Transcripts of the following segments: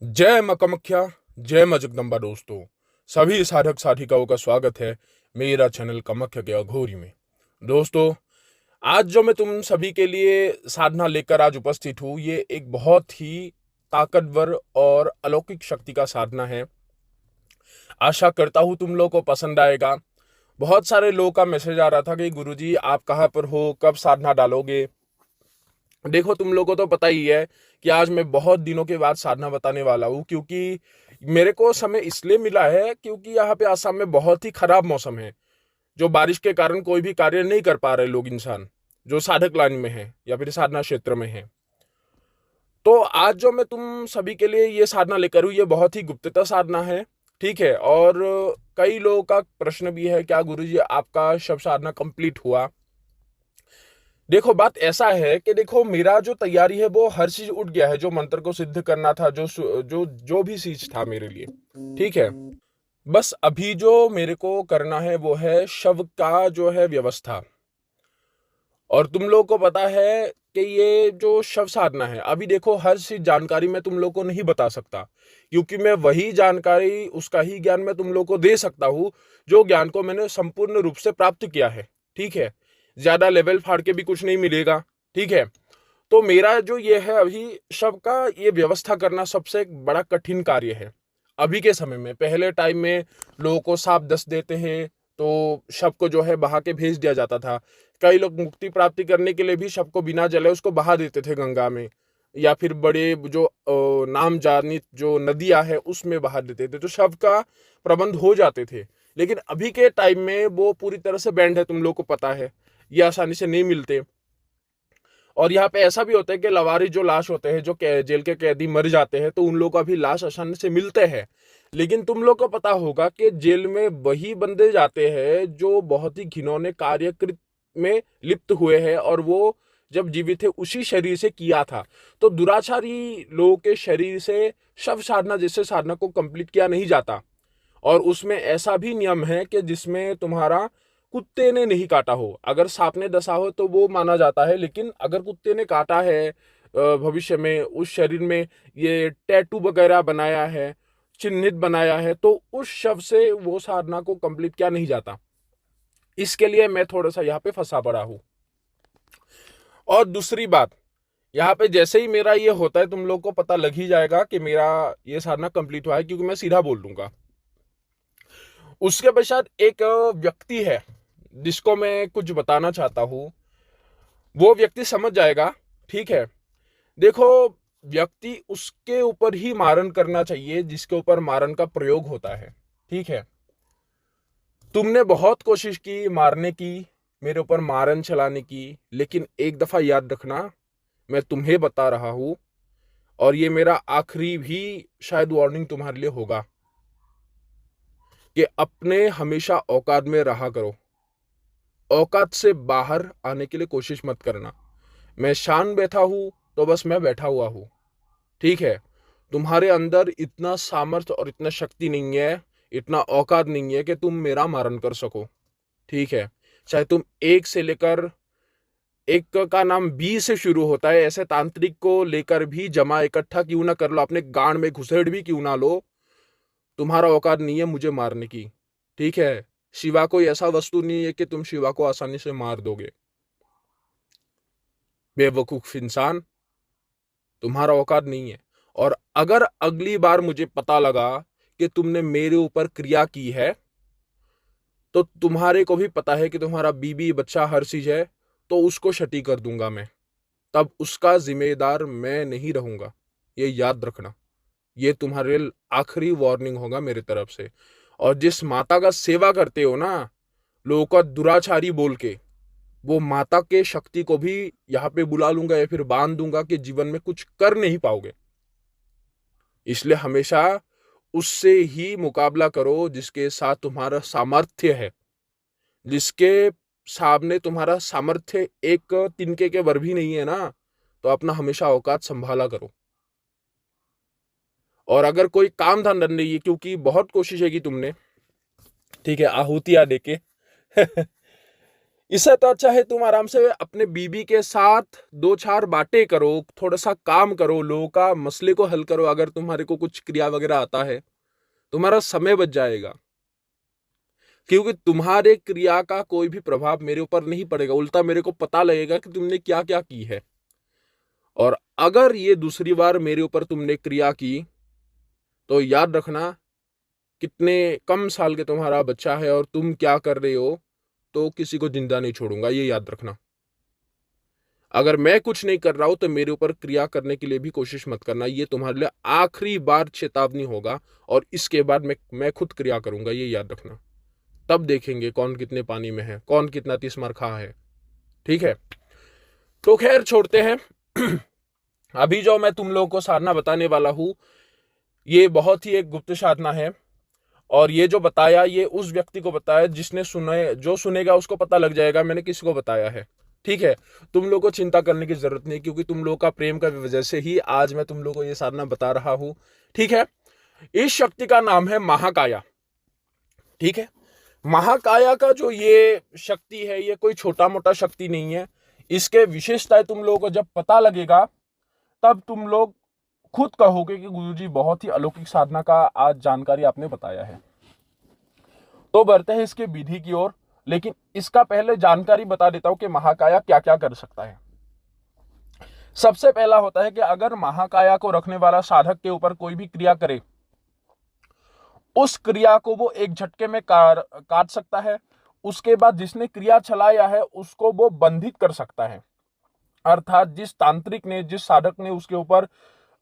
जय मां कामाख्या, जय मां जगदम्बा। दोस्तों, सभी साधक साधिकाओं का स्वागत है मेरा चैनल कामाख्या के अघोरी में। दोस्तों, आज जो मैं तुम सभी के लिए साधना लेकर आज उपस्थित हूँ, ये एक बहुत ही ताकतवर और अलौकिक शक्ति का साधना है। आशा करता हूँ तुम लोगों को पसंद आएगा। बहुत सारे लोगों का मैसेज आ रहा था कि गुरुजी आप कहाँ पर हो, कब साधना डालोगे। देखो, तुम लोगों को तो पता ही है कि आज मैं बहुत दिनों के बाद साधना बताने वाला हूँ, क्योंकि मेरे को समय इसलिए मिला है क्योंकि यहाँ पे आसाम में बहुत ही खराब मौसम है। जो बारिश के कारण कोई भी कार्य नहीं कर पा रहे लोग, इंसान जो साधक लाइन में है या फिर साधना क्षेत्र में है। तो आज जो मैं तुम सभी के लिए ये साधना लेकर हूँ, ये बहुत ही गुप्तता साधना है। ठीक है। और कई लोगों का प्रश्न भी है, क्या गुरुजी आपका शव साधना कंप्लीट हुआ। देखो, बात ऐसा है कि देखो, मेरा जो तैयारी है वो हर चीज उठ गया है। जो मंत्र को सिद्ध करना था, जो भी चीज था मेरे लिए, ठीक है। बस अभी जो मेरे को करना है वो है शव का जो है व्यवस्था। और तुम लोगों को पता है कि ये जो शव साधना है, अभी देखो हर चीज जानकारी मैं तुम लोगों को नहीं बता सकता, क्योंकि मैं वही जानकारी, उसका ही ज्ञान मैं तुम लोगों को दे सकता हूँ जो ज्ञान को मैंने संपूर्ण रूप से प्राप्त किया है। ठीक है। ज्यादा लेवल फाड़ के भी कुछ नहीं मिलेगा। ठीक है। तो मेरा जो ये है अभी शव का ये व्यवस्था करना सबसे एक बड़ा कठिन कार्य है अभी के समय में। पहले टाइम में लोगों को सांप डस देते हैं तो शव को जो है बहा के भेज दिया जाता था। कई लोग मुक्ति प्राप्ति करने के लिए भी शव को बिना जले उसको बहा देते थे गंगा में, या फिर बड़े जो नाम जानित जो नदियां है उसमें बहा देते थे, तो शव का प्रबंध हो जाते थे। लेकिन अभी के टाइम में वो पूरी तरह से बैंड है, तुम लोग को पता है। ये आसानी से नहीं मिलते। और यहाँ पे ऐसा भी होता है कि लवारिस जो लाश होते हैं, जो जेल के कैदी मर जाते हैं, तो उन लोगों का भी लाश आसानी से मिलते हैं। लेकिन तुम लोग को पता होगा कि जेल में वही बंदे जाते हैं जो बहुत ही घिनौने कार्यकृत में लिप्त हुए हैं, और वो जब जीवित थे उसी शरीर से किया था। तो दुराचारी लोगों के शरीर से शव साधना जैसे साधना को कंप्लीट किया नहीं जाता। और उसमें ऐसा भी नियम है कि जिसमें तुम्हारा कुत्ते ने नहीं काटा हो, अगर सांप ने डसा हो तो वो माना जाता है, लेकिन अगर कुत्ते ने काटा है भविष्य में, उस शरीर में ये टैटू वगैरह बनाया है, चिन्हित बनाया है, तो उस शव से वो साधना को कंप्लीट किया नहीं जाता। इसके लिए मैं थोड़ा सा यहाँ पे फंसा पड़ा हूँ। और दूसरी बात, यहाँ पे जैसे ही मेरा ये होता है, तुम लोग को पता लग ही जाएगा कि मेरा ये साधना कंप्लीट हुआ है, क्योंकि मैं सीधा बोल दूंगा। उसके पश्चात एक व्यक्ति है जिसको मैं कुछ बताना चाहता हूं, वो व्यक्ति समझ जाएगा। ठीक है। देखो, व्यक्ति उसके ऊपर ही मारन करना चाहिए जिसके ऊपर मारन का प्रयोग होता है। ठीक है। तुमने बहुत कोशिश की मारने की, मेरे ऊपर मारन चलाने की, लेकिन एक दफा याद रखना, मैं तुम्हें बता रहा हूं, और ये मेरा आखिरी भी शायद वार्निंग तुम्हारे लिए होगा, कि अपने हमेशा औकात में रहा करो। औकात से बाहर आने के लिए कोशिश मत करना। मैं शान बैठा हूं तो बस मैं बैठा हुआ हूं। ठीक है। तुम्हारे अंदर इतना सामर्थ्य और इतना शक्ति नहीं है, इतना औकात नहीं है कि तुम मेरा मारण कर सको। ठीक है। चाहे तुम एक से लेकर, एक का नाम बी से शुरू होता है, ऐसे तांत्रिक को लेकर भी जमा इकट्ठा क्यों ना कर लो, अपने गांड में घुसेड़ भी क्यों ना लो, तुम्हारा औकात नहीं है मुझे मारने की। ठीक है। शिवा कोई ऐसा वस्तु नहीं है कि तुम शिवा को आसानी से मार दोगे। बेवकूफ इंसान, तुम्हारा औकात नहीं है। और अगर अगली बार मुझे पता लगा कि तुमने मेरे ऊपर क्रिया की है, तो तुम्हारे को भी पता है कि तुम्हारा बीबी बच्चा हर चीज है, तो उसको छठी कर दूंगा मैं। तब उसका जिम्मेदार मैं नहीं रहूंगा। ये याद रखना। ये तुम्हारे लिए आखिरी वार्निंग होगा मेरे तरफ से। और जिस माता का सेवा करते हो ना, लोगों का दुराचारी बोल के, वो माता के शक्ति को भी यहाँ पे बुला लूंगा या फिर बांध दूंगा कि जीवन में कुछ कर नहीं पाओगे। इसलिए हमेशा उससे ही मुकाबला करो जिसके साथ तुम्हारा सामर्थ्य है, जिसके सामने तुम्हारा सामर्थ्य एक तिनके के वर भी नहीं है ना, तो अपना हमेशा औकात संभाला करो। और अगर कोई काम धंधा नहीं है, क्योंकि बहुत कोशिश है कि तुमने, ठीक है, आहुतियां देके इससे तो अच्छा है तुम आराम से अपने बीबी के साथ दो चार बातें करो, थोड़ा सा काम करो, लोगों का मसले को हल करो। अगर तुम्हारे को कुछ क्रिया वगैरह आता है, तुम्हारा समय बच जाएगा, क्योंकि तुम्हारे क्रिया का कोई भी प्रभाव मेरे ऊपर नहीं पड़ेगा, उल्टा मेरे को पता लगेगा कि तुमने क्या क्या की है। और अगर ये दूसरी बार मेरे ऊपर तुमने क्रिया की तो याद रखना, कितने कम साल के तुम्हारा बच्चा है और तुम क्या कर रहे हो, तो किसी को जिंदा नहीं छोड़ूंगा, ये याद रखना। अगर मैं कुछ नहीं कर रहा हूं तो मेरे ऊपर क्रिया करने के लिए भी कोशिश मत करना, ये तुम्हारे लिए आखिरी बार चेतावनी होगा। और इसके बाद मैं खुद क्रिया करूंगा, ये याद रखना। तब देखेंगे कौन कितने पानी में है, कौन कितना तीसमार खा है। ठीक है, तो खैर छोड़ते हैं। अभी जो मैं तुम लोगों को साधना बताने वाला हूं, ये बहुत ही एक गुप्त साधना है। और ये जो बताया, ये उस व्यक्ति को बताया जिसने सुने, जो सुनेगा उसको पता लग जाएगा मैंने किसको बताया है। ठीक है, तुम लोग को चिंता करने की जरूरत नहीं, क्योंकि तुम लोग का प्रेम का वजह से ही आज मैं तुम लोग को ये साधना बता रहा हूं। ठीक है, इस शक्ति का नाम है महाकाया। ठीक है, महाकाया का जो ये शक्ति है, ये कोई छोटा मोटा शक्ति नहीं है। इसके विशेषताएं तुम लोगों को जब पता लगेगा, तब तुम लोग खुद कहोगे कि गुरुजी बहुत ही अलौकिक साधना का आज जानकारी आपने बताया है। तो बढ़ते हैं इसके विधि की ओर, लेकिन इसका पहले जानकारी बता देता हूं कि महाकाया क्या क्या कर सकता है। सबसे पहला होता है कि अगर महाकाया को रखने वाला साधक के ऊपर कोई भी क्रिया करे, उस क्रिया को वो एक झटके में काट सकता है। उसके बाद जिसने क्रिया चलाया है उसको वो बंधित कर सकता है, अर्थात जिस तांत्रिक ने, जिस साधक ने उसके ऊपर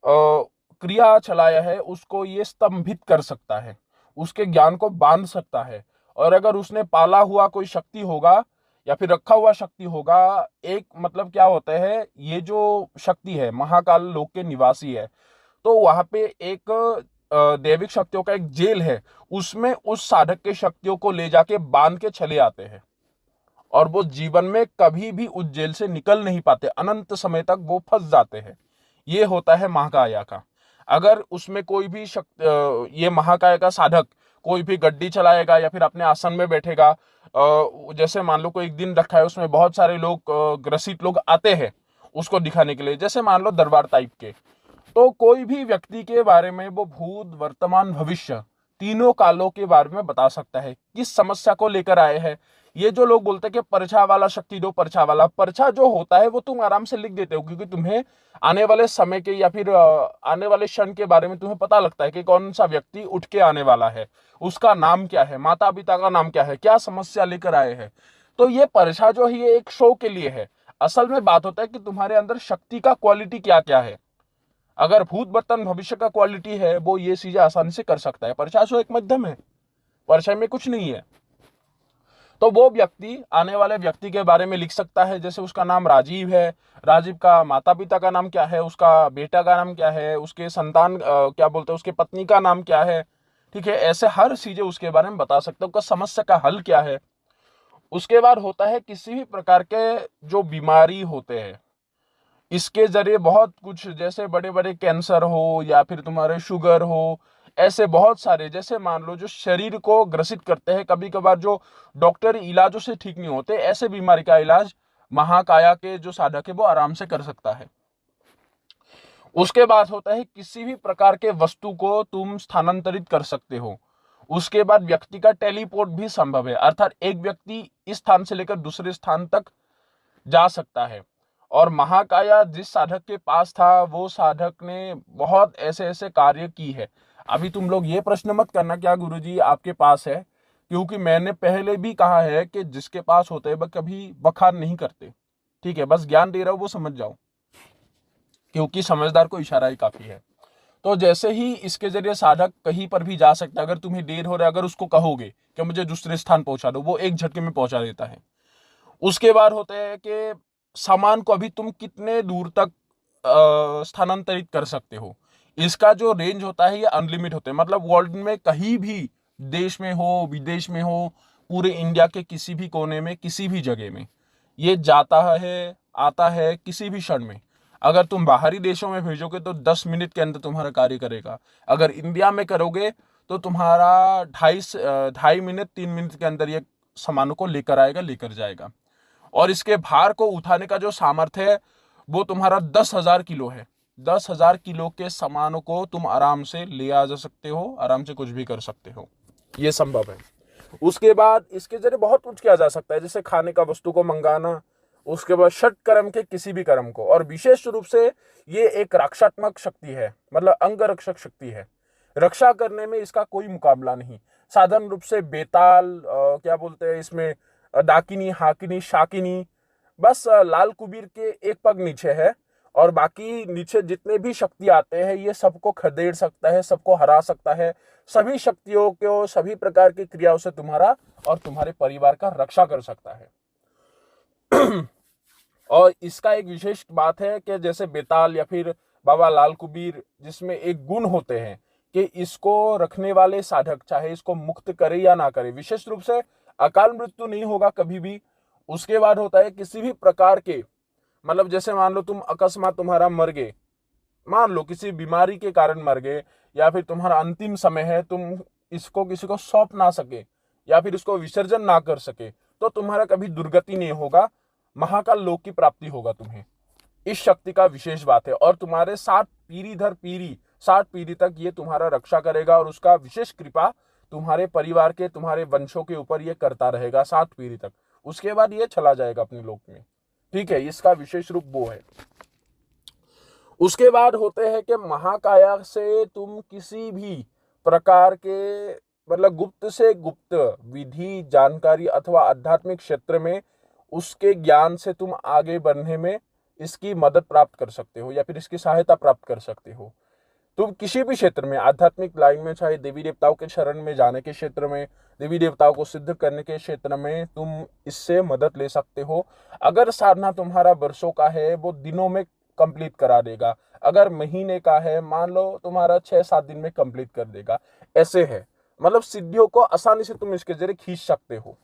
क्रिया चलाया है उसको ये स्तंभित कर सकता है, उसके ज्ञान को बांध सकता है। और अगर उसने पाला हुआ कोई शक्ति होगा या फिर रखा हुआ शक्ति होगा, एक मतलब क्या होता है, ये जो शक्ति है महाकाल लोक के निवासी है, तो वहां पे एक दैविक शक्तियों का एक जेल है, उसमें उस साधक के शक्तियों को ले जाके बांध के चले आते हैं। और वो जीवन में कभी भी उस जेल से निकल नहीं पाते, अनंत समय तक वो फंस जाते हैं। ये होता है महाकाया का। अगर उसमें कोई भी ये महाकाया का साधक कोई भी गड्डी चलाएगा या फिर अपने आसन में बैठेगा, जैसे मान लो कोई एक दिन रखा है, उसमें बहुत सारे लोग ग्रसित लोग आते हैं उसको दिखाने के लिए, जैसे मान लो दरबार टाइप के, तो कोई भी व्यक्ति के बारे में वो भूत वर्तमान भविष्य तीनों कालों के बारे में बता सकता है, किस समस्या को लेकर आए हैं। ये जो लोग बोलते हैं कि पर्चा वाला शक्ति दो, पर्चा वाला, पर्चा जो होता है वो तुम आराम से लिख देते हो, क्योंकि तुम्हें आने वाले समय के या फिर आने वाले क्षण के बारे में तुम्हें पता लगता है कि कौन सा व्यक्ति उठ के आने वाला है, उसका नाम क्या है, माता पिता का नाम क्या है, क्या समस्या लेकर आए हैं। तो ये पर्चा जो है ये एक शो के लिए है। असल में बात होता है कि तुम्हारे अंदर शक्ति का क्वालिटी क्या क्या है। अगर भूत वर्तमान भविष्य का क्वालिटी है, वो ये चीजें आसानी से कर सकता है। पर्चा शो एक माध्यम है, पर्चा में कुछ नहीं है। तो वो व्यक्ति आने वाले व्यक्ति के बारे में लिख सकता है, जैसे उसका नाम राजीव है, राजीव का माता पिता का नाम क्या है, उसका बेटा का नाम क्या है, उसके संतान क्या बोलते हैं, उसके पत्नी का नाम क्या है। ठीक है, ऐसे हर चीजें उसके बारे में बता सकते हो, उसका समस्या का हल क्या है। उसके बाद होता है किसी भी प्रकार के जो बीमारी होते हैं, इसके जरिए बहुत कुछ, जैसे बड़े बड़े कैंसर हो या फिर तुम्हारे शुगर हो, ऐसे बहुत सारे, जैसे मान लो जो शरीर को ग्रसित करते हैं, कभी कभार जो डॉक्टर इलाजों से ठीक नहीं होते, ऐसे बीमारी का इलाज महाकाया के जो साधक है वो आराम से कर सकता है। उसके बाद होता है किसी भी प्रकार के वस्तु को तुम स्थानांतरित कर सकते हो। उसके बाद व्यक्ति का टेलीपोर्ट भी संभव है, अर्थात एक व्यक्ति इस स्थान से लेकर दूसरे स्थान तक जा सकता है। और महाकाया जिस साधक के पास था, वो साधक ने बहुत ऐसे ऐसे कार्य की है। अभी तुम लोग ये प्रश्न मत करना क्या गुरुजी आपके पास है, क्योंकि मैंने पहले भी कहा है कि जिसके पास होते हैं वह कभी बखान नहीं करते। ठीक है, बस ज्ञान दे रहा हूं वो समझ जाओ, क्योंकि समझदार को इशारा ही काफी है। तो जैसे ही इसके जरिए साधक कहीं पर भी जा सकता है, अगर तुम्हें देर हो रहा है, अगर उसको कहोगे कि मुझे दूसरे स्थान पहुंचा दो, वो एक झटके में पहुंचा देता है। उसके बाद होता है कि सामान को अभी तुम कितने दूर तक स्थानांतरित कर सकते हो। इसका जो रेंज होता है ये अनलिमिटेड होता है, मतलब वर्ल्ड में कहीं भी, देश में हो विदेश में हो, पूरे इंडिया के किसी भी कोने में, किसी भी जगह में ये जाता है, आता है किसी भी क्षण में। अगर तुम बाहरी देशों में भेजोगे तो 10 मिनट के अंदर तुम्हारा कार्य करेगा। अगर इंडिया में करोगे तो तुम्हारा 2.5 मिनट 3 मिनट के अंदर ये सामानों को लेकर आएगा, लेकर जाएगा। और इसके भार को उठाने का जो सामर्थ्य है वो तुम्हारा 10,000 किलो है। 10,000 किलो के सामानों को तुम आराम से ले आ जा सकते हो, आराम से कुछ भी कर सकते हो, ये संभव है। उसके बाद इसके जरिए बहुत कुछ किया जा सकता है, जैसे खाने का वस्तु को मंगाना, उसके बाद षट कर्म के किसी भी कर्म को। और विशेष रूप से ये एक रक्षात्मक शक्ति है, मतलब अंग रक्षक शक्ति है। रक्षा करने में इसका कोई मुकाबला नहीं। साधारण रूप से बेताल, क्या बोलते हैं इसमें, डाकिनी, हाकिनी, शाकिनी, बस लाल कुबीर के एक पग नीचे है, और बाकी नीचे जितने भी शक्ति आते हैं ये सबको खदेड़ सकता है, सबको हरा सकता है। सभी शक्तियों को, सभी प्रकार की क्रियाओं से तुम्हारा और तुम्हारे परिवार का रक्षा कर सकता है। और इसका एक विशेष बात है कि जैसे बेताल या फिर बाबा लाल कुबीर, जिसमें एक गुण होते हैं कि इसको रखने वाले साधक चाहे इसको मुक्त करे या ना करे, विशेष रूप से अकाल मृत्यु नहीं होगा कभी भी। उसके बाद होता है किसी भी प्रकार के, मतलब जैसे मान लो तुम अकस्मात तुम्हारा मर गए, मान लो किसी बीमारी के कारण मर गए, या फिर तुम्हारा अंतिम समय है, तुम इसको किसी को सौंप ना सके या फिर इसको विसर्जन ना कर सके, तो तुम्हारा कभी दुर्गति नहीं होगा, महाकाल लोक की प्राप्ति होगा तुम्हें। इस शक्ति का विशेष बात है। और तुम्हारे 7 पीढ़ी दर पीढ़ी, 7 पीढ़ी तक ये तुम्हारा रक्षा करेगा, और उसका विशेष कृपा तुम्हारे परिवार के, तुम्हारे वंशों के ऊपर ये करता रहेगा 7 पीढ़ी तक। उसके बाद ये चला जाएगा अपने लोक में, ठीक है। इसका विशेष रूप वो है। उसके बाद होते हैं कि महाकाया से तुम किसी भी प्रकार के, मतलब गुप्त से गुप्त विधि, जानकारी अथवा आध्यात्मिक क्षेत्र में उसके ज्ञान से तुम आगे बढ़ने में इसकी मदद प्राप्त कर सकते हो, या फिर इसकी सहायता प्राप्त कर सकते हो। तुम किसी भी क्षेत्र में, आध्यात्मिक लाइन में, चाहे देवी देवताओं के शरण में जाने के क्षेत्र में, देवी देवताओं को सिद्ध करने के क्षेत्र में, तुम इससे मदद ले सकते हो। अगर साधना तुम्हारा वर्षों का है, वो दिनों में कंप्लीट करा देगा। अगर महीने का है, मान लो तुम्हारा 6-7 दिन में कंप्लीट कर देगा। ऐसे है, मतलब सिद्धियों को आसानी से तुम इसके जरिए खींच सकते हो।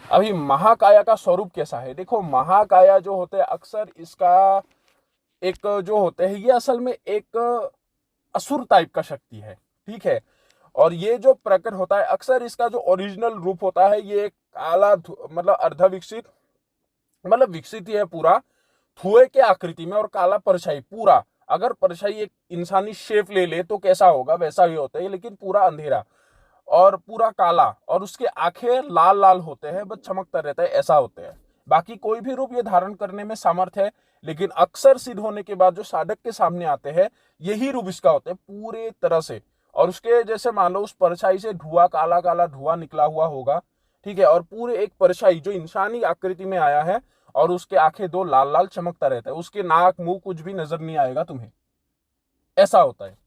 अभी महाकाया का स्वरूप कैसा है, देखो महाकाया जो होते हैं अक्सर इसका एक जो होते हैं, ये असल में एक असुर टाइप का शक्ति है, ठीक है। और ये जो प्रकट होता है अक्सर इसका जो ओरिजिनल रूप होता है, ये एक काला, मतलब अर्ध विकसित, मतलब विकसित ही है पूरा, धुएं के आकृति में, और काला परछाई पूरा। अगर परछाई एक इंसानी शेप ले ले तो कैसा होगा, वैसा ही होता है, लेकिन पूरा अंधेरा और पूरा काला, और उसके आंखें लाल लाल होते हैं, बस चमकता रहता है, ऐसा होते हैं। बाकी कोई भी रूप ये धारण करने में सामर्थ है, लेकिन अक्सर सिद्ध होने के बाद जो साधक के सामने आते हैं, यही रूप इसका होता है पूरे तरह से। और उसके जैसे मान लो उस परछाई से धुआं, काला काला धुआं निकला हुआ होगा, ठीक है, और पूरे एक परछाई जो इंसानी आकृति में आया है, और उसके आंखें 2 लाल लाल चमकता रहता है, उसके नाक मुंह कुछ भी नजर नहीं आएगा तुम्हें, ऐसा होता है।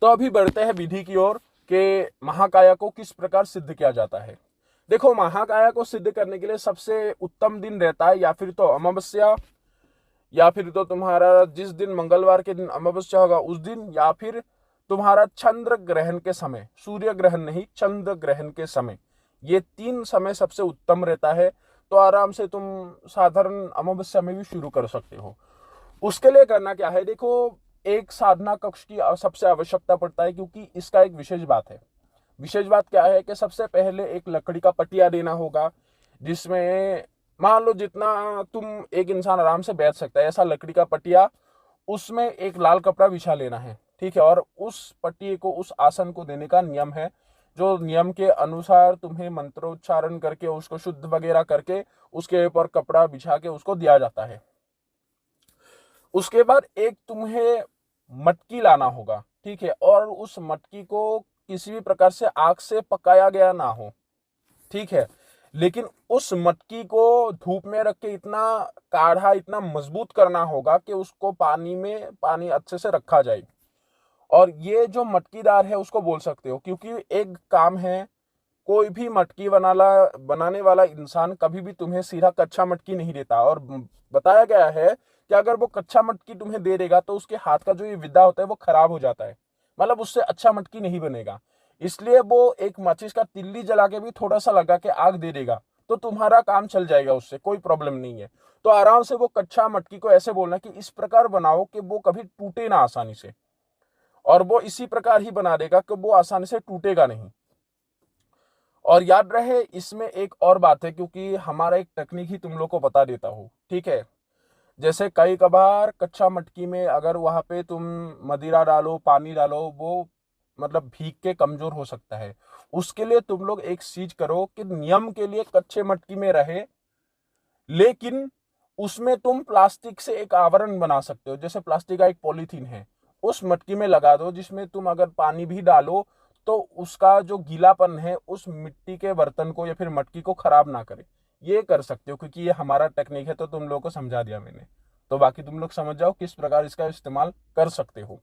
तो अभी बढ़ते हैं विधि की ओर कि महाकाया को किस प्रकार सिद्ध किया जाता है। देखो महाकाया को सिद्ध करने के लिए सबसे उत्तम दिन रहता है या फिर तो अमावस्या, या फिर तो तुम्हारा जिस दिन मंगलवार के दिन अमावस्या होगा उस दिन, या फिर तुम्हारा चंद्र ग्रहण के समय, सूर्य ग्रहण नहीं, चंद्र ग्रहण के समय। ये 3 समय सबसे उत्तम रहता है। तो आराम से तुम साधारण अमावस्या में भी शुरू कर सकते हो। उसके लिए करना क्या है, देखो एक साधना कक्ष की सबसे आवश्यकता पड़ता है, क्योंकि इसका एक विशेष बात है। विशेष बात क्या है कि सबसे पहले एक लकड़ी का पटिया देना होगा, जिसमें मान लो जितना तुम एक इंसान आराम से बैठ सकता है, ऐसा लकड़ी का पटिया, उसमें एक लाल कपड़ा बिछा लेना है, ठीक है। और उस पटिए को, उस आसन को देने का नियम है, जो नियम के अनुसार तुम्हें मंत्रोच्चारण करके उसको शुद्ध वगैरह करके उसके ऊपर कपड़ा बिछा के उसको दिया जाता है। उसके बाद एक तुम्हें मटकी लाना होगा, ठीक है, और उस मटकी को किसी भी प्रकार से आग से पकाया गया ना हो, ठीक है, लेकिन उस मटकी को धूप में रख के इतना काढ़ा, इतना मजबूत करना होगा कि उसको पानी अच्छे से रखा जाए। और ये जो मटकीदार है उसको बोल सकते हो, क्योंकि एक काम है, कोई भी मटकी बनाने वाला इंसान कभी भी तुम्हें सीधा कच्चा मटकी नहीं देता। और बताया गया है कि अगर वो कच्चा मटकी तुम्हें दे देगा तो उसके हाथ का जो ये विद्या होता है वो खराब हो जाता है, मतलब उससे अच्छा मटकी नहीं बनेगा। इसलिए वो एक माचिस का तिल्ली जला के भी थोड़ा सा लगा के आग दे देगा तो तुम्हारा काम चल जाएगा, उससे कोई प्रॉब्लम नहीं है। तो आराम से वो कच्चा मटकी को ऐसे बोलना कि इस प्रकार बनाओ कि वो कभी टूटे ना आसानी से, और वो इसी प्रकार ही बना देगा कि वो आसानी से टूटेगा नहीं। और याद रहे इसमें एक और बात है, क्योंकि हमारा एक टेक्निक ही तुम लोग को बता देता हूँ, ठीक है। जैसे कई कबार कच्चा मटकी में अगर वहां पे तुम मदिरा डालो, पानी डालो, वो मतलब भीग के कमजोर हो सकता है। उसके लिए तुम लोग एक चीज करो कि नियम के लिए कच्चे मटकी में रहे, लेकिन उसमें तुम प्लास्टिक से एक आवरण बना सकते हो। जैसे प्लास्टिक का एक पॉलीथीन है, उस मटकी में लगा दो, जिसमें तुम अगर पानी भी डालो तो उसका जो गीलापन है उस मिट्टी के बर्तन को या फिर मटकी को खराब ना करे। ये कर सकते हो, क्योंकि ये हमारा टेक्निक है, तो तुम लोगों को समझा दिया मैंने। तो बाकी तुम लोग समझ जाओ किस प्रकार इसका इस्तेमाल कर सकते हो।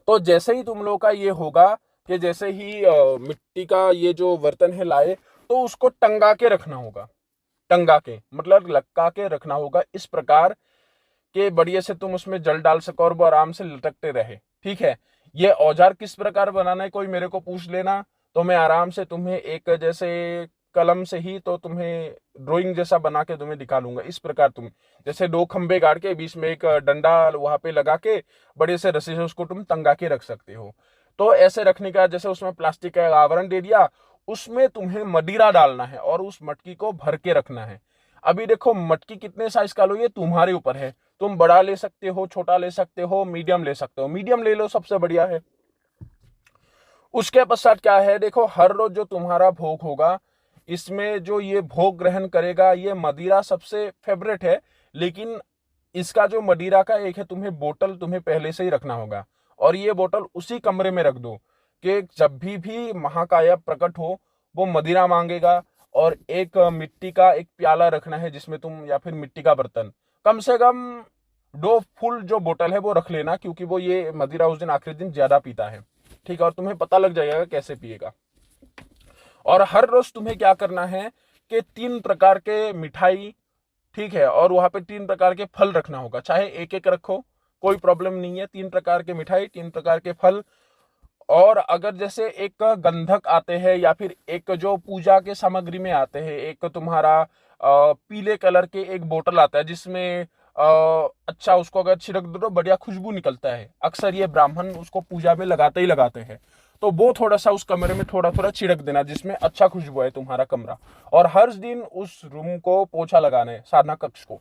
तो जैसे ही तुम लोग का ये होगा कि जैसे ही मिट्टी का ये जो बर्तन है लाए, तो उसको टंगा के रखना होगा। टंगा के मतलब लटका के रखना होगा, इस प्रकार के बढ़िया से तुम उसमें जल डाल सको और वो आराम से लटकते रहे, ठीक है। ये औजार किस प्रकार बनाना है, कोई मेरे को पूछ लेना, तो मैं आराम से तुम्हें एक जैसे कलम से ही तो तुम्हें ड्राइंग जैसा बना के तुम्हें दिखा लूंगा। इस प्रकार तुम जैसे दो खंबे गाड़ के बीच में एक डंडा वहां पे लगा के बड़े से रस्सी से उसको तुम टंगा के रख सकते हो। तो ऐसे रखने का, जैसे उसमें प्लास्टिक का आवरण दे दिया, उसमें तुम्हें मदिरा डालना है और उस मटकी को भर के रखना है। अभी देखो मटकी कितने साइज का लो ये तुम्हारे ऊपर है। तुम बड़ा ले सकते हो, छोटा ले सकते हो, मीडियम ले सकते हो। मीडियम ले लो, सबसे बढ़िया है। उसके पश्चात क्या है, देखो हर रोज जो तुम्हारा भोग होगा, इसमें जो ये भोग ग्रहण करेगा, ये मदिरा सबसे फेवरेट है। लेकिन इसका जो मदिरा का एक है, तुम्हें बोतल तुम्हें पहले से ही रखना होगा। और ये बोतल उसी कमरे में रख दो कि जब भी महाकाय प्रकट हो, वो मदिरा मांगेगा। और एक मिट्टी का एक प्याला रखना है, जिसमें तुम या फिर मिट्टी का बर्तन कम से कम 2 फुल जो बोतल है वो रख लेना, क्योंकि वो ये मदिरा उस दिन आखिरी दिन ज्यादा पीता है, ठीक है। और तुम्हें पता लग जाएगा कैसे पिएगा। और हर रोज तुम्हें क्या करना है कि 3 प्रकार के मिठाई, ठीक है, और वहां पे 3 प्रकार के फल रखना होगा। चाहे एक एक रखो, कोई प्रॉब्लम नहीं है। 3 प्रकार के मिठाई, 3 प्रकार के फल। और अगर जैसे एक गंधक आते हैं या फिर एक जो पूजा के सामग्री में आते हैं, एक तुम्हारा पीले कलर के एक बोतल आता है, जिसमें अच्छा उसको अगर छिड़क दो तो बढ़िया खुशबू निकलता है। अक्सर ये ब्राह्मण उसको पूजा में लगाते ही लगाते हैं। तो वो थोड़ा सा उस कमरे में थोड़ा थोड़ा छिड़क देना, जिसमें अच्छा खुशबू है तुम्हारा कमरा। और हर दिन उस रूम को पोछा लगाना है, साधना कक्ष को।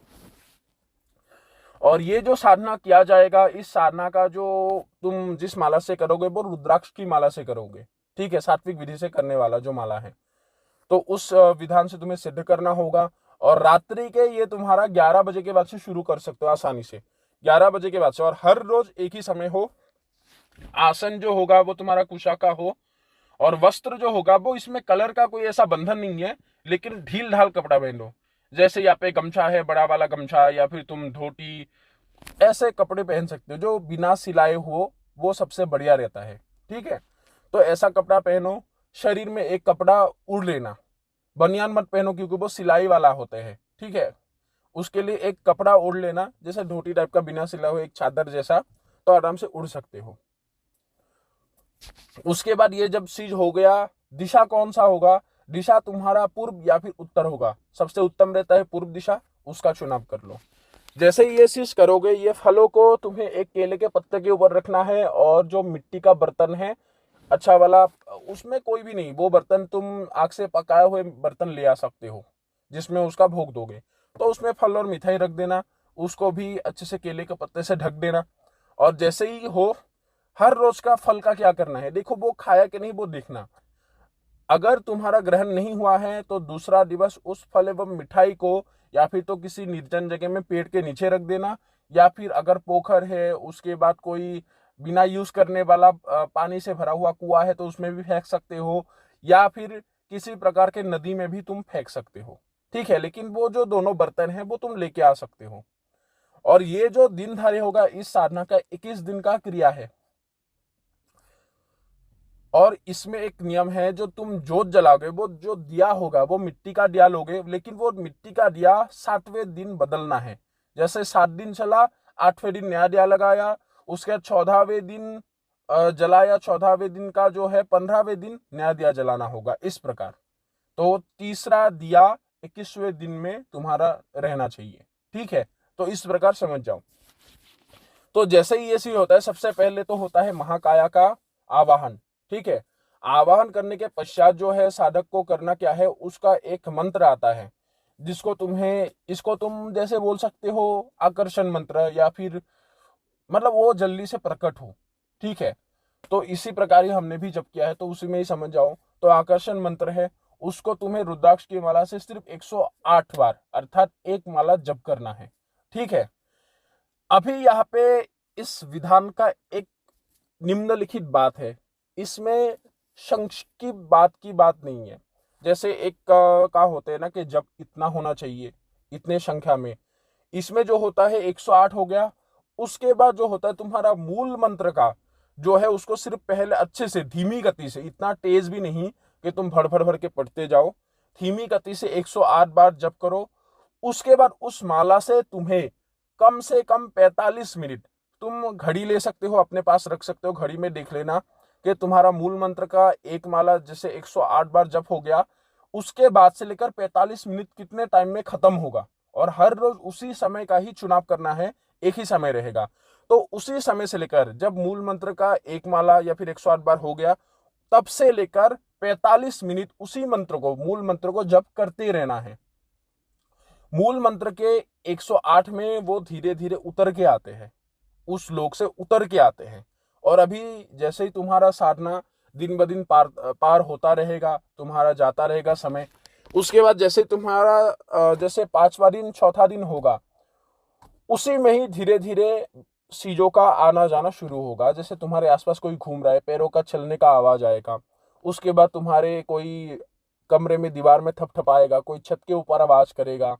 और ये जो साधना किया जाएगा, इस साधना का जो तुम जिस माला से करोगे वो रुद्राक्ष की माला से करोगे, ठीक है, सात्विक विधि से करने वाला जो माला है। तो उस विधान से तुम्हें सिद्ध करना होगा। और रात्रि के ये तुम्हारा 11 बजे के बाद से शुरू कर सकते हो आसानी से, 11 बजे के बाद से। और हर रोज एक ही समय हो। आसन जो होगा वो तुम्हारा कुशा का हो। और वस्त्र जो होगा वो, इसमें कलर का कोई ऐसा बंधन नहीं है, लेकिन ढील ढाल कपड़ा पहनो। जैसे यहाँ पे गमछा है, बड़ा वाला गमछा, या फिर तुम धोती, ऐसे कपड़े पहन सकते हो जो बिना सिलाए हो, वो सबसे बढ़िया रहता है, ठीक है। तो ऐसा कपड़ा पहनो। शरीर में एक कपड़ा उड़ लेना, बनियान मत पहनो क्योंकि वो सिलाई वाला होते हैं, ठीक है। उसके लिए एक कपड़ा ओढ़ लेना, जैसे धोती टाइप का, बिना सिला हुआ, एक चादर जैसा, तो आराम से उड़ सकते हो। उसके बाद ये जब चीज हो गया, दिशा कौन सा होगा, दिशा तुम्हारा पूर्व या फिर उत्तर होगा। सबसे उत्तम रहता है पूर्व दिशा, उसका चुनाव कर लो। जैसे ही ये चीज करोगे, ये फलों को तुम्हें एक केले के पत्ते के ऊपर रखना है। और जो मिट्टी का बर्तन है अच्छा वाला, उसमें कोई भी नहीं, वो बर्तन तुम आग से पकाए हुए बर्तन ले आ सकते हो, जिसमें उसका भोग दोगे। तो उसमें फल और मिठाई रख देना, उसको भी अच्छे से केले के पत्ते से ढक देना। और जैसे ही हो, हर रोज का फल का क्या करना है, देखो वो खाया कि नहीं वो देखना। अगर तुम्हारा ग्रहण नहीं हुआ है तो दूसरा दिवस उस फल एवं मिठाई को या फिर तो किसी निर्जन जगह में पेड़ के नीचे रख देना, या फिर अगर पोखर है, उसके बाद कोई बिना यूज करने वाला पानी से भरा हुआ कुआं है तो उसमें भी फेंक सकते हो, या फिर किसी प्रकार के नदी में भी तुम फेंक सकते हो, ठीक है। लेकिन वो जो दोनों बर्तन है वो तुम लेके आ सकते हो। और ये जो दिन धार्य होगा, इस साधना का 21 दिन का क्रिया है। और इसमें एक नियम है, जो तुम जोत जलाओगे, वो जो दिया होगा वो मिट्टी का दिया लोगे, लेकिन वो मिट्टी का दिया 7वें दिन बदलना है। जैसे 7 दिन चला, 8वें दिन नया दिया लगाया, उसके बाद 14वें दिन जलाया, 14वें दिन का जो है 15वें दिन नया दिया जलाना होगा, इस प्रकार। तो तीसरा दिया 21वें दिन में तुम्हारा रहना चाहिए, ठीक है। तो इस प्रकार समझ जाओ। तो जैसे ही ये चीज होता है, सबसे पहले तो होता है महाकाया का आवाहन, ठीक है। आवाहन करने के पश्चात जो है साधक को करना क्या है, उसका एक मंत्र आता है जिसको इसको तुम जैसे बोल सकते हो आकर्षण मंत्र, या फिर मतलब वो जल्दी से प्रकट हो। ठीक है, तो इसी प्रकार ही हमने भी जप किया है, तो उसी में ही समझ जाओ। तो आकर्षण मंत्र है, उसको तुम्हें रुद्राक्ष की माला से सिर्फ 108 बार अर्थात एक माला जप करना है। ठीक है, अभी यहाँ पे इस विधान का एक निम्नलिखित बात है, इसमें शंख की बात नहीं है। जैसे एक का होते हैं ना कि जब इतना होना चाहिए, इतने संख्या में, इसमें जो होता है 108 हो गया। उसके बाद जो होता है तुम्हारा मूल मंत्र का जो है, उसको सिर्फ पहले अच्छे से धीमी गति से, इतना तेज भी नहीं कि तुम भर भर भर के पढ़ते जाओ, धीमी गति से 108 बार जप करो। उसके बाद उस माला से तुम्हें कम से कम 45 मिनट, तुम घड़ी ले सकते हो, अपने पास रख सकते हो, घड़ी में देख लेना कि तुम्हारा मूल मंत्र का एक माला जैसे 108 बार जप हो गया, उसके बाद से लेकर 45 मिनट कितने टाइम में खत्म होगा। और हर रोज उसी समय का ही चुनाव करना है, एक ही समय रहेगा। तो उसी समय से लेकर जब मूल मंत्र का एक माला या फिर 108 बार हो गया, तब से लेकर 45 मिनट उसी मंत्र को, मूल मंत्र को जप करते रहना है। मूल मंत्र के 108 में वो धीरे धीरे उतर के आते हैं, उस लोक से उतर के आते हैं। और अभी जैसे ही तुम्हारा साधना दिन ब दिन पार होता रहेगा, तुम्हारा जाता रहेगा समय, उसके बाद जैसे तुम्हारा जैसे 5वां दिन 4था दिन होगा, उसी में ही धीरे धीरे चीजों का आना जाना शुरू होगा। जैसे तुम्हारे आसपास कोई घूम रहा है, पैरों का चलने का आवाज आएगा। उसके बाद तुम्हारे कोई कमरे में दीवार में थपथपाएगा, कोई छत के ऊपर आवाज करेगा,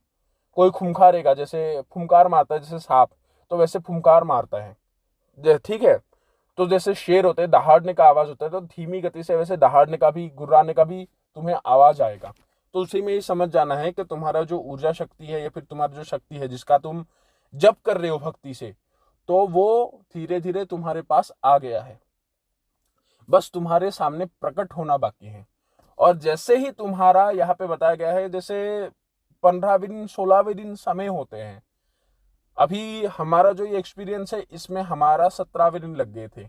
कोई खुंखारेगा, जैसे फुंकार मारता है जैसे सांप, तो वैसे फुंकार मारता है। ठीक है, तो जैसे शेर होते हैं, दहाड़ने का आवाज होता है, तो धीमी गति से वैसे दहाड़ने का भी, गुर्राने का भी तुम्हें आवाज आएगा। तो उसी में ही समझ जाना है कि तुम्हारा जो ऊर्जा शक्ति है या फिर तुम्हारा जो शक्ति है जिसका तुम जप कर रहे हो भक्ति से, तो वो धीरे धीरे तुम्हारे पास आ गया है, बस तुम्हारे सामने प्रकट होना बाकी है। और जैसे ही तुम्हारा यहाँ पे बताया गया है, जैसे 15वें दिन 16वें दिन समय होते हैं। अभी हमारा जो ये एक्सपीरियंस है, इसमें हमारा 17वें दिन लग गए थे।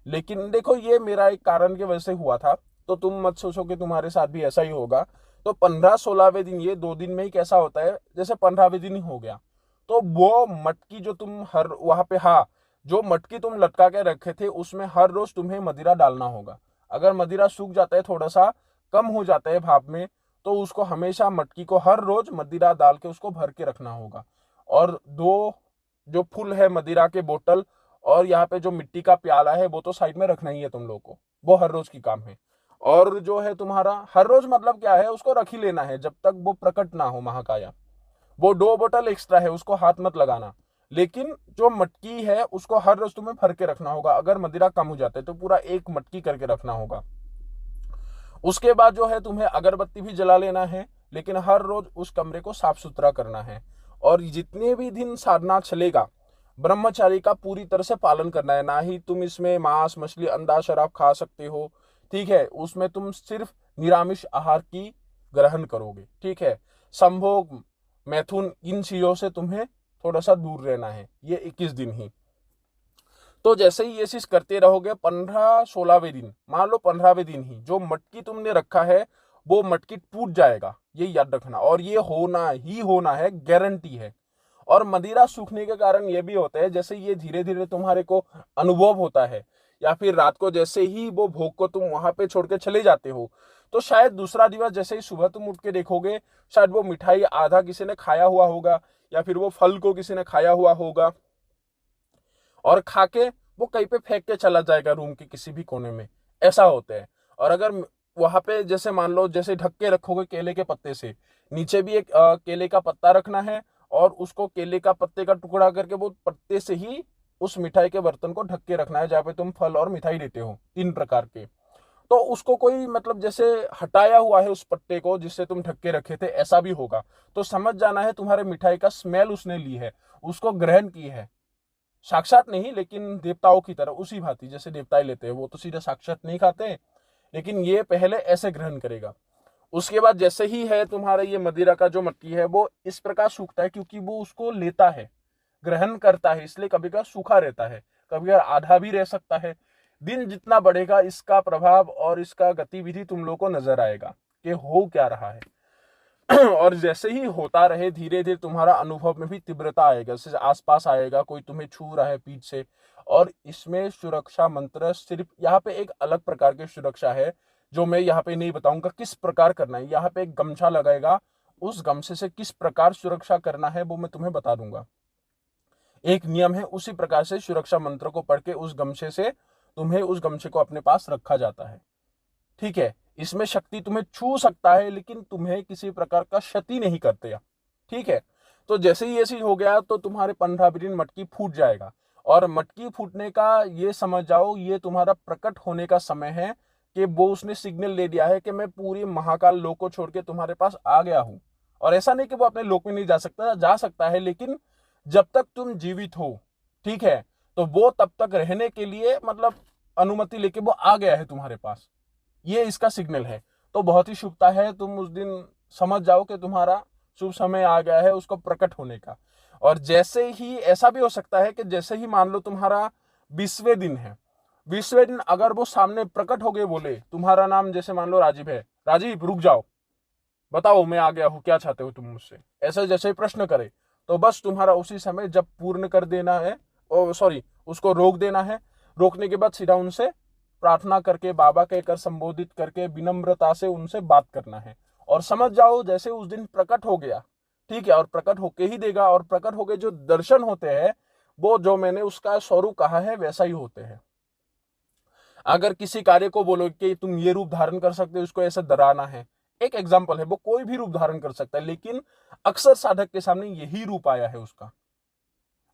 लेकिन देखो, ये मेरा एक कारण की वजह से हुआ था, तो तुम मत सोचो कि तुम्हारे साथ भी ऐसा ही होगा। तो 15-16वें दिन, ये 2 दिन में ही कैसा होता है, जैसे 15वें दिन ही हो गया, तो वो मटकी जो तुम हर वहां पे, हाँ, जो मटकी तुम लटका के रखे थे, उसमें हर रोज तुम्हें मदिरा डालना होगा। अगर मदिरा सूख जाता है, थोड़ा सा कम हो जाता है भाप में, तो उसको हमेशा मटकी को हर रोज मदिरा डाल के उसको भर के रखना होगा। और 2 जो फुल है मदिरा के बोतल, और यहाँ पे जो मिट्टी का प्याला है, वो तो साइड में रखना ही है तुम लोग को, वो हर रोज की काम है। और जो है तुम्हारा हर रोज मतलब क्या है, उसको रख ही लेना है जब तक वो प्रकट ना हो महाकाया। वो 2 बोतल एक्स्ट्रा है, उसको हाथ मत लगाना, लेकिन जो मटकी है उसको हर रोज तुम्हें भर के रखना होगा। अगर मदिरा कम हो जाता है तो पूरा एक मटकी करके रखना होगा। उसके बाद जो है तुम्हें अगरबत्ती भी जला लेना है, लेकिन हर रोज उस कमरे को साफ सुथरा करना है। और जितने भी दिन साधना चलेगा, ब्रह्मचारी का पूरी तरह से पालन करना है। ना ही तुम इसमें मांस मछली अंडा शराब खा सकते हो, ठीक है, उसमें तुम सिर्फ निरामिष आहार की ग्रहण करोगे। ठीक है, संभोग मैथुन इन चीजों से तुम्हें थोड़ा सा दूर रहना है, ये 21 दिन ही। तो जैसे ही ये चीज करते रहोगे, 15-16वें दिन, मान लो 15वें दिन ही जो मटकी तुमने रखा है, वो मटकी टूट जाएगा, ये याद रखना। और ये होना ही होना है, गारंटी है। और मदिरा सूखने के कारण ये भी होता है, जैसे ये धीरे धीरे तुम्हारे को अनुभव होता है, या फिर रात को जैसे ही वो भोग को तुम वहां पे छोड़ के चले जाते हो, तो शायद दूसरा दिवस जैसे ही सुबह तुम उठ के देखोगे, शायद वो मिठाई आधा किसी ने खाया हुआ होगा, या फिर वो फल को किसी ने खाया हुआ होगा, और खा के वो कहीं पे फेंक के चला जाएगा रूम के किसी भी कोने में, ऐसा होता है। और अगर वहां पे जैसे मान लो जैसे ढक के रखोगे केले के पत्ते से, नीचे भी एक केले का पत्ता रखना है, और उसको केले का पत्ते का टुकड़ा करके वो पत्ते से ही उस मिठाई के बर्तन को ढक के रखना है, जहाँ पे तुम फल और मिठाई देते हो 3 प्रकार के। तो उसको कोई मतलब जैसे हटाया हुआ है उस पत्ते को जिससे तुम ढक के रखे थे, ऐसा भी होगा, तो समझ जाना है तुम्हारे मिठाई का स्मेल उसने ली है, उसको ग्रहण की है। साक्षात नहीं, लेकिन देवताओं की तरह, उसी भांति जैसे देवताएं लेते हैं, वो तो सीधा साक्षात नहीं खाते, लेकिन ये पहले ऐसे ग्रहण करेगा। उसके बाद जैसे ही है तुम्हारा ये मदिरा का जो मटकी है, वो इस प्रकार सूखता है, क्योंकि वो उसको लेता है, ग्रहण करता है, इसलिए कभी कभी सूखा रहता है, कभी आधा भी रह सकता है। दिन जितना बढ़ेगा इसका प्रभाव और इसका गतिविधि तुम लोग को नजर आएगा कि हो क्या रहा है। और जैसे ही होता रहे धीरे धीरे तुम्हारा अनुभव में भी तीव्रता आएगा, जैसे आसपास आएगा, कोई तुम्हें छू रहा है पीठ से। और इसमें सुरक्षा मंत्र सिर्फ यहाँ पे एक अलग प्रकार की सुरक्षा है जो मैं यहाँ पे नहीं बताऊंगा किस प्रकार करना है। यहाँ पे एक गमछा लगाएगा, उस गमछे से किस प्रकार सुरक्षा करना है वो मैं तुम्हें बता दूंगा। एक नियम है, उसी प्रकार से सुरक्षा मंत्र को पढ़ के उस गमछे से तुम्हें उस गमछे को अपने पास रखा जाता है। ठीक है, इसमें शक्ति तुम्हें छू सकता है लेकिन तुम्हें किसी प्रकार का क्षति नहीं करते। ठीक है, तो जैसे ही ये चीज हो गया तो तुम्हारे 15 दिन मटकी फूट जाएगा। और मटकी फूटने का ये समझ जाओ ये तुम्हारा प्रकट होने का समय है कि वो उसने सिग्नल दे दिया है कि मैं पूरी महाकाल लोक को छोड़ के तुम्हारे पास आ गया हूं। और ऐसा नहीं कि वो अपने लोक में नहीं जा सकता है, लेकिन जब तक तुम जीवित हो, ठीक है, तो वो तब तक रहने के लिए मतलब अनुमति लेके वो आ गया है तुम्हारे पास, ये इसका सिग्नल है। तो बहुत ही शुभता है, तुम उस दिन समझ जाओ कि तुम्हारा शुभ समय आ गया है उसको प्रकट होने का। और जैसे ही ऐसा भी हो सकता है कि जैसे ही मान लो तुम्हारा 20वें दिन है, 20वें दिन अगर वो सामने प्रकट हो गए, बोले तुम्हारा नाम जैसे मान लो राजीव है, राजीव रुक जाओ, बताओ मैं आ गया हूं, क्या चाहते हो तुम मुझसे, ऐसा जैसे ही प्रश्न करे तो बस तुम्हारा उसी समय जब पूर्ण कर देना है, उसको रोक देना है। रोकने के बाद सीधा उनसे प्रार्थना करके बाबा कहकर संबोधित करके विनम्रता से उनसे बात करना है। और समझ जाओ जैसे उस दिन प्रकट हो गया, ठीक है, और प्रकट होके ही देगा। और प्रकट होके जो दर्शन होते हैं वो जो मैंने उसका स्वरूप कहा है वैसा ही होते हैं। अगर किसी कार्य को बोलो कि तुम ये रूप धारण कर सकते हो, इसको ऐसे डराना है, एक एग्जाम्पल है, वो कोई भी रूप धारण कर सकता है, लेकिन अक्सर साधक के सामने यही रूप आया है उसका।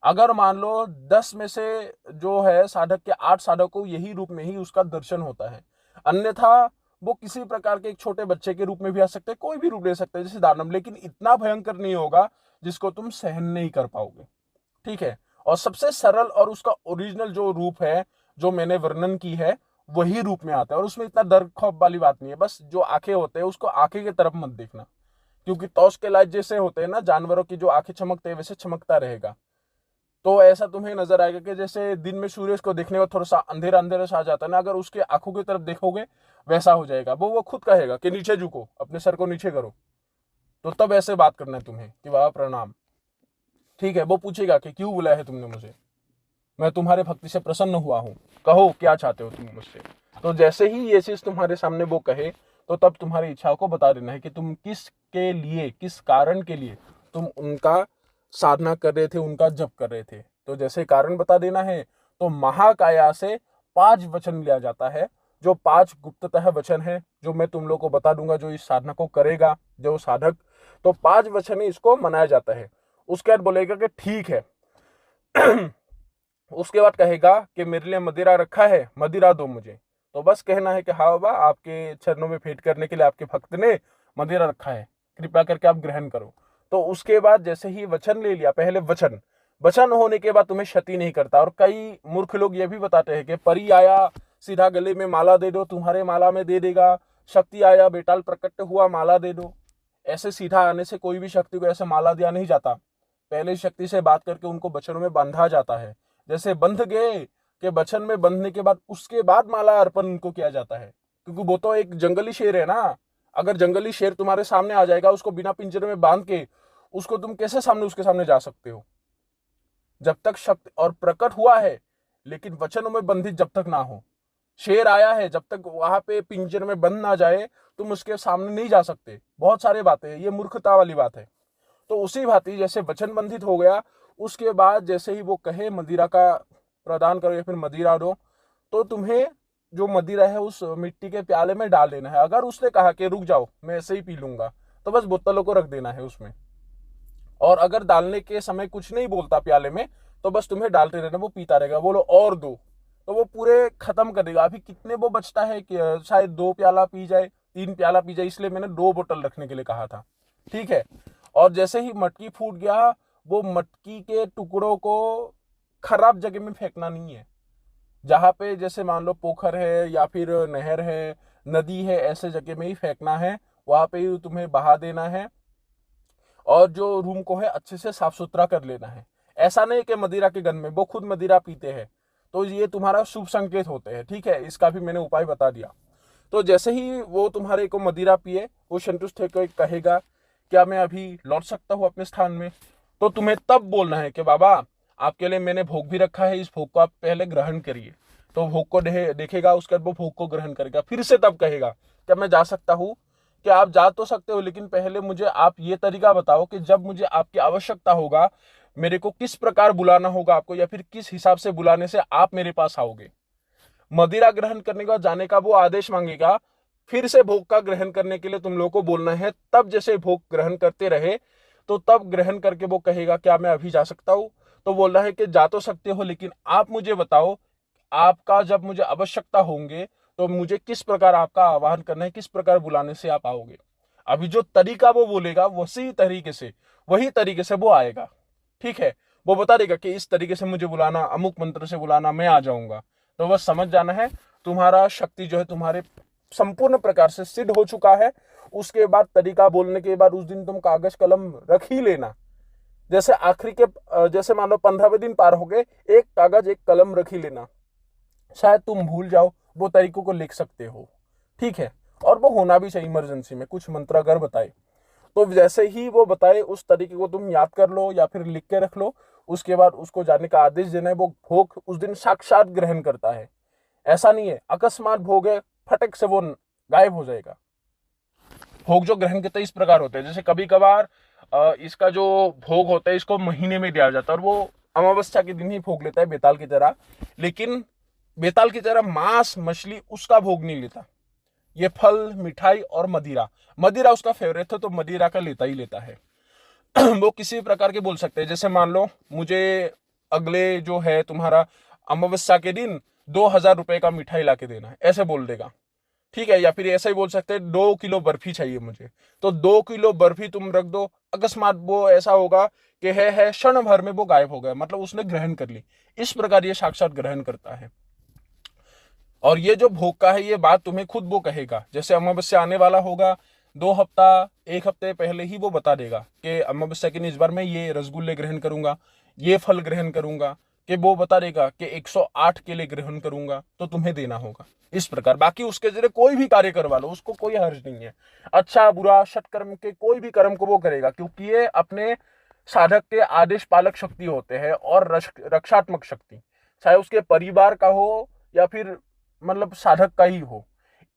अगर मान लो 10 में से जो है साधक के 8 साधक को यही रूप में ही उसका दर्शन होता है, अन्यथा वो किसी प्रकार के एक छोटे बच्चे के रूप में भी आ सकते हैं, कोई भी रूप ले सकते हैं जैसे दानव, लेकिन इतना भयंकर नहीं होगा जिसको तुम सहन नहीं कर पाओगे। ठीक है, और सबसे सरल और उसका ओरिजिनल जो रूप है जो मैंने वर्णन की है वही रूप में आता है। और उसमें इतना डर खौफ वाली बात नहीं है, बस जो आंखें होते हैं उसको आंखें की तरफ मत देखना, क्योंकि तौश के लाइट जैसे होते हैं ना जानवरों की जो आंखें चमकते हैं वैसे चमकता रहेगा। तो ऐसा तुम्हें नजर आएगा कि जैसे दिन में सूर्य को देखने का थोड़ा सा अंधेरा अंधेरा सा आ जाता है ना, अगर उसके आंखों की तरफ देखोगे वैसा हो जाएगा। वो खुद कहेगा कि नीचे झुको, अपने सर को नीचे करो, तो तब ऐसे बात करना है तुम्हें कि बाबा प्रणाम। ठीक है, वो पूछेगा कि क्यों बुलाया है तुमने मुझे, मैं तुम्हारे भक्ति से प्रसन्न हुआ हूँ, कहो क्या चाहते हो तुम मुझसे। तो जैसे ही ये चीज तुम्हारे सामने वो कहे तो तब तुम्हारी इच्छाओं को बता देना है कि तुम किसके लिए, किस कारण के लिए तुम उनका साधना कर रहे थे, उनका जप कर रहे थे। तो जैसे कारण बता देना है तो महाकाया से 5 वचन लिया जाता है, जो 5 गुप्ततः वचन है जो मैं तुम लोग को बता दूंगा, जो इस साधना को करेगा जो साधक, तो 5 वचन ही इसको मनाया जाता है। उसके बाद बोलेगा कि ठीक है उसके बाद कहेगा कि मेरे लिए मदिरा रखा है, मदिरा दो मुझे। तो बस कहना है कि हाँ बाबा, आपके चरणों में भेंट करने के लिए आपके भक्त ने मदिरा रखा है, कृपया करके आप ग्रहण करो। तो उसके बाद जैसे ही वचन ले लिया, पहले वचन होने के बाद तुम्हें क्षति नहीं करता। और कई मूर्ख लोग ये भी बताते हैं कि परी आया सीधा गले में माला दे दो, तुम्हारे माला में दे देगा, शक्ति आया बेटाल प्रकट हुआ माला दे दो। ऐसे सीधा आने से कोई भी शक्ति को ऐसे माला दिया नहीं जाता, पहले शक्ति से बात करके उनको वचनों में बांधा जाता है। जैसे बंध गए कि वचन में बंधने के बाद उसके बाद माला अर्पण उनको किया जाता है, क्योंकि वो तो एक जंगली शेर है ना। अगर जंगली शेर तुम्हारे सामने आ जाएगा, उसको बिना पिंजरे में बांध के उसको तुम कैसे उसके सामने जा सकते हो, जब तक शक्ति और प्रकट हुआ है लेकिन वचनों में बंधित जब तक ना हो। शेर आया है, जब तक वहां पे पिंजरे में बंद ना जाए तुम उसके सामने नहीं जा सकते। बहुत सारे बातें, ये मूर्खता वाली बात है। तो उसी भांति जैसे वचन बंधित हो गया, उसके बाद जैसे ही वो कहे मदिरा का प्रदान करो या फिर मदिरा दो, तो तुम्हें जो मदिरा है उस मिट्टी के प्याले में डाल देना है। अगर उसने कहा कि रुक जाओ मैं ऐसे ही पी लूंगा, तो बस बोतलों को रख देना है उसमें। और अगर डालने के समय कुछ नहीं बोलता प्याले में, तो बस तुम्हें डालते रहना, वो पीता रहेगा। बोलो और दो, तो वो पूरे खत्म कर देगा। अभी कितने वो बचता है कि शायद 2 प्याला पी जाए, 3 प्याला पी जाए, इसलिए मैंने 2 बोतल रखने के लिए कहा था। ठीक है, और जैसे ही मटकी फूट गया, वो मटकी के टुकड़ों को खराब जगह में फेंकना नहीं है। जहां पे जैसे मान लो पोखर है या फिर नहर है, नदी है, ऐसे जगह में ही फेंकना है, वहां पे ही तुम्हें बहा देना है। और जो रूम को है अच्छे से साफ सुथरा कर लेना है। ऐसा नहीं कि मदिरा के गन में, वो खुद मदिरा पीते हैं, तो ये तुम्हारा शुभ संकेत होते हैं। ठीक है, इसका भी मैंने उपाय बता दिया। तो जैसे ही वो तुम्हारे को मदिरा पिए, वो संतुष्ट होकर कहेगा क्या मैं अभी लौट सकता हूँ अपने स्थान में, तो तुम्हें तब बोलना है कि बाबा आपके लिए मैंने भोग भी रखा है, इस भोग को आप पहले ग्रहण करिए। तो भोग को देखेगा, उसके बाद वो भोग को ग्रहण करेगा। फिर से तब कहेगा क्या मैं जा सकता हूँ, कि आप जा तो सकते हो, लेकिन पहले मुझे आप ये तरीका बताओ कि जब मुझे आपकी आवश्यकता होगा मेरे को किस प्रकार बुलाना होगा आपको, या फिर किस हिसाब से बुलाने से आप मेरे पास आओगे। मदिरा ग्रहण करने के बाद जाने का वो आदेश मांगेगा। फिर से भोग का ग्रहण करने के लिए तुम लोगों को बोलना है। तब जैसे भोग ग्रहण करते रहे तो तब ग्रहण करके वो कहेगा क्या मैं अभी जा सकता हूँ, तो बोलना है कि जा तो सकते हो, लेकिन आप मुझे बताओ आपका जब मुझे आवश्यकता होंगे तो मुझे किस प्रकार आपका आह्वान करना है, किस प्रकार बुलाने से आप आओगे। अभी जो तरीका वो बोलेगा वही तरीके से वो आएगा। ठीक है, वो बता देगा कि इस तरीके से मुझे बुलाना, अमुक मंत्र से बुलाना, मैं आ जाऊंगा। तो बस समझ जाना है, तुम्हारा शक्ति जो है तुम्हारे संपूर्ण प्रकार से सिद्ध हो चुका है। उसके बाद तरीका बोलने के बाद उस दिन तुम कागज कलम रख ही लेना। जैसे आखिरी के जैसे मान लो 15वें दिन पार हो गए, एक कागज एक कलम रख ही लेना। शायद तुम भूल जाओ, वो तरीकों को लिख सकते हो। ठीक है, और वो होना भी चाहिए इमरजेंसी में, कुछ मंत्र अगर बताए तो जैसे ही वो बताए उस तरीके को तुम याद कर लो या फिर लिख के रख लो। उसके बाद उसको जाने का आदेश देना है। वो भोग उस दिन साक्षात ग्रहण करता है, ऐसा नहीं है अकस्मात भोग है फटक से वो गायब हो जाएगा। भोग जो ग्रहण करते हैं इस प्रकार होते हैं, जैसे कभी कभार इसका जो भोग होता है इसको महीने में दिया जाता है, और वो अमावस्या के दिन ही भोग लेता है बेताल की तरह। लेकिन बेताल की तरह मांस मछली उसका भोग नहीं लेता। ये फल, मिठाई और मदिरा, मदिरा उसका फेवरेट है तो मदिरा का लेता ही लेता है। वो किसी प्रकार के बोल सकते हैं, जैसे मान लो मुझे अगले जो है तुम्हारा अमावस्या के दिन 2000 रुपए का मिठाई ला के देना है, ऐसे बोल देगा। ठीक है, या फिर ऐसा ही बोल सकते हैं 2 किलो बर्फी चाहिए मुझे, तो 2 किलो बर्फी तुम रख दो। अकस्मात वो ऐसा होगा कि है क्षण भर में वो गायब हो गया, मतलब उसने ग्रहण कर ली। इस प्रकार ये साक्षात ग्रहण करता है। और ये जो भोग का है ये बात तुम्हें खुद वो कहेगा। जैसे अमावस्या आने वाला होगा 2 हफ्ता 1 हफ्ते पहले ही वो बता देगा कि अमावस्या के दिन इस बार मैं ये रसगुल्ले ग्रहण करूंगा, ये फल ग्रहण करूंगा, कि वो बता देगा कि 108 केले ग्रहण करूंगा, तो तुम्हें देना होगा। इस प्रकार बाकी उसके जरिए कोई भी कार्य करवा लो, उसको कोई हर्ज नहीं है। अच्छा बुरा सत्कर्म के कोई भी कर्म को वो करेगा, क्योंकि ये अपने साधक के आदेश पालक शक्ति होते हैं और रक्षात्मक शक्ति, चाहे उसके परिवार का हो या फिर मतलब साधक का ही हो।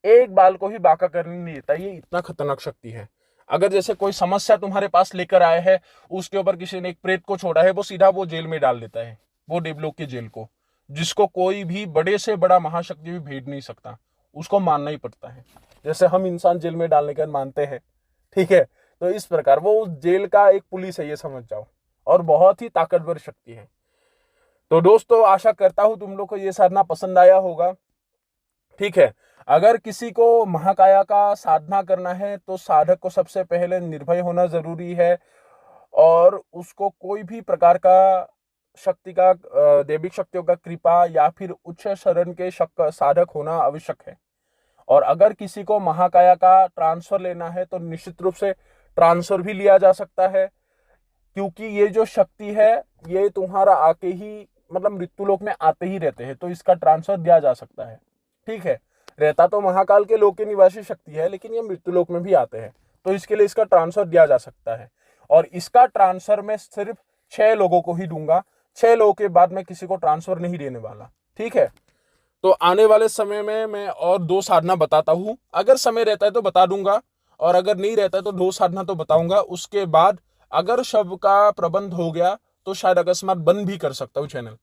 एक बाल को ही बाका करने नहीं देता, ये इतना खतरनाक शक्ति है। अगर जैसे कोई समस्या तुम्हारे पास लेकर आया है, उसके ऊपर किसी ने एक प्रेत को छोड़ा है, वो सीधा वो जेल में डाल देता है, वो देवलोक की जेल को, जिसको कोई भी बड़े से बड़ा महाशक्ति भी भेज नहीं सकता, उसको मानना ही पड़ता है। जैसे हम इंसान जेल में डालने का मानते हैं। ठीक है, तो इस प्रकार वो उस जेल का एक पुलिस है, ये समझ जाओ, और बहुत ही ताकतवर शक्ति है। तो दोस्तों आशा करता हूं तुम लोग को ये साधना पसंद आया होगा। ठीक है, अगर किसी को महाकाया का साधना करना है तो साधक को सबसे पहले निर्भय होना जरूरी है, और उसको कोई भी प्रकार का शक्ति का दैविक शक्तियों का कृपा या फिर उच्च शरण के साधक होना आवश्यक है। और अगर किसी को महाकाया का ट्रांसफर लेना है तो निश्चित रूप से ट्रांसफर भी लिया जा सकता है, क्योंकि ये जो शक्ति है ये तुम्हारा आके ही मतलब मृत्युलोक में आते ही रहते हैं, तो इसका ट्रांसफर दिया जा सकता है। ठीक है, रहता तो महाकाल के लोक के निवासी शक्ति है, लेकिन ये मृत्युलोक में भी आते हैं, तो इसके लिए इसका ट्रांसफर दिया जा सकता है। और इसका ट्रांसफर मैं सिर्फ 6 लोगों को ही दूंगा, 6 लोगों के बाद मैं किसी को ट्रांसफर नहीं देने वाला। ठीक है, तो आने वाले समय में मैं और 2 साधना बताता हूं। अगर समय रहता है तो बता दूंगा, और अगर नहीं रहता है तो 2 साधना तो बताऊंगा। उसके बाद अगर शव का प्रबंध हो गया तो शायद अकस्मात बंद भी कर सकता हूँ चैनल,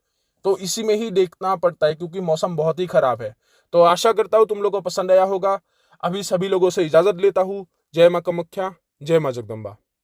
तो इसी में ही देखना पड़ता है क्योंकि मौसम बहुत ही खराब है। तो आशा करता हूँ तुम लोगों को पसंद आया होगा। अभी सभी लोगों से इजाजत लेता हूँ। जय मां कामाख्या, जय मां जगदम्बा।